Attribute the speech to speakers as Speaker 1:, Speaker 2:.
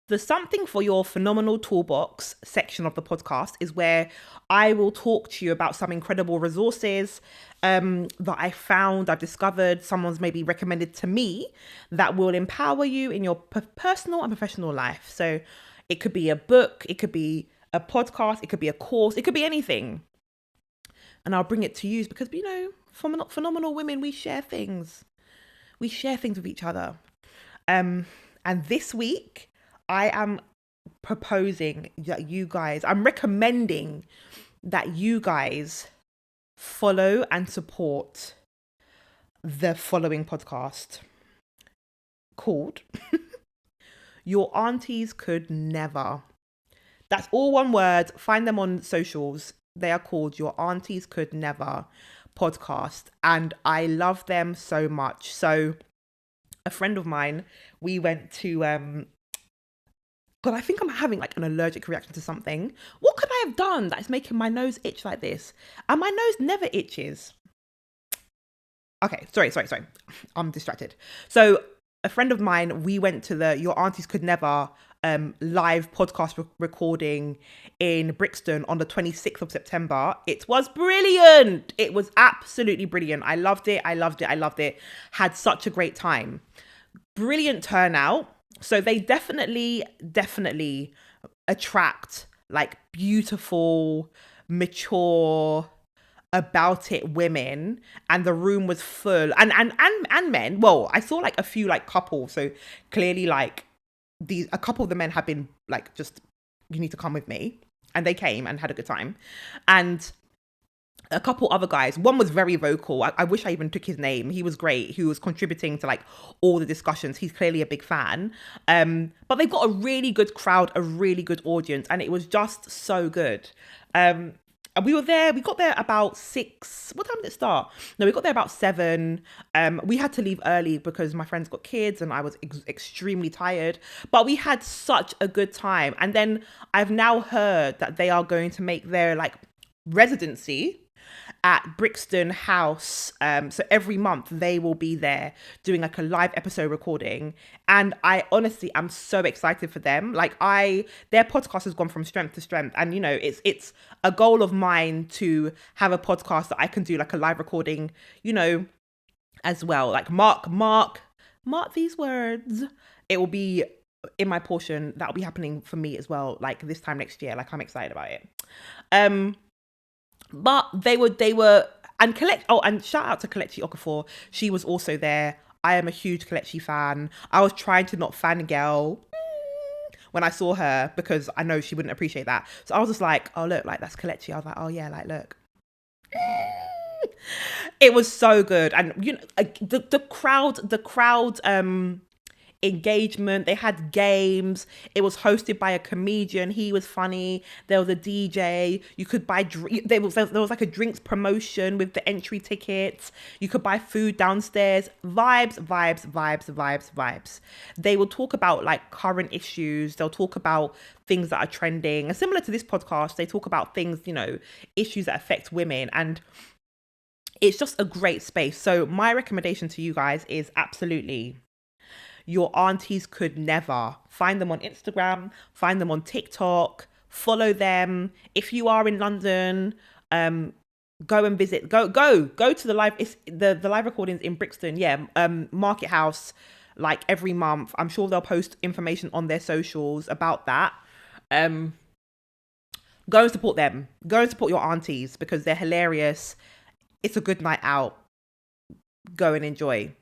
Speaker 1: The Something for Your Phenomenal Toolbox section of the podcast is where I will talk to you about some incredible resources that I found, I've discovered, someone's maybe recommended to me that will empower you in your personal and professional life. So it could be a book, it could be a podcast, it could be a course, it could be anything. And I'll bring it to you because, phenomenal women, we share things. We share things with each other. And this week, I am proposing that I'm recommending that you guys follow and support the following podcast called Your Aunties Could Never. That's all one word. Find them on socials. They are called Your Aunties Could Never podcast. And I love them so much. So a friend of mine, we went to God, I think I'm having like an allergic reaction to something. What could I have done that's making my nose itch like this? And my nose never itches. Okay, sorry. I'm distracted. So a friend of mine, we went to the Your Aunties Could Never live podcast recording in Brixton on the 26th of September. It was brilliant. It was absolutely brilliant. I loved it. Had such a great time. Brilliant turnout. So they definitely attract like beautiful, mature, about it women, and the room was full and men. Well, I saw like a few like couples, so clearly like a couple of the men have been like, just, you need to come with me, and they came and had a good time. And a couple other guys, one was very vocal. I wish I even took his name. He was great. He was contributing to like all the discussions. He's clearly a big fan. But they've got a really good crowd, a really good audience, and it was just so good. And we got there about 6. What time did it start? No, we got there about 7. We had to leave early because my friends got kids and I was extremely tired, but we had such a good time. And then I've now heard that they are going to make their like residency at Brixton House. So every month they will be there doing like a live episode recording. And I honestly am so excited for them. Like their podcast has gone from strength to strength. And you know, it's a goal of mine to have a podcast that I can do like a live recording, you know, as well. Like mark these words. It will be in my portion. That'll be happening for me as well, like this time next year. Like I'm excited about it. But they were and shout out to Kelechi Okafor. She was also there. I am a huge Kelechi fan. I was trying to not fangirl when I saw her because I know she wouldn't appreciate that. So I was just like, oh look, like that's Kelechi. I was like, oh yeah, like look. It was so good. And you know, the crowd engagement. They had games. It was hosted by a comedian. He was funny. There was a DJ. You could buy there was like a drinks promotion with the entry tickets. You could buy food downstairs. Vibes. They will talk about like current issues. They'll talk about things that are trending. And similar to this podcast, they talk about things, you know, issues that affect women, and it's just a great space. So my recommendation to you guys is absolutely Your Aunties Could Never. Find them on Instagram, find them on TikTok, follow them. If you are in London, go and visit. Go to the live. It's the live recordings in Brixton. Yeah, Market House, like every month. I'm sure they'll post information on their socials about that. Go and support them. Go and support your aunties because they're hilarious. It's a good night out. Go and enjoy.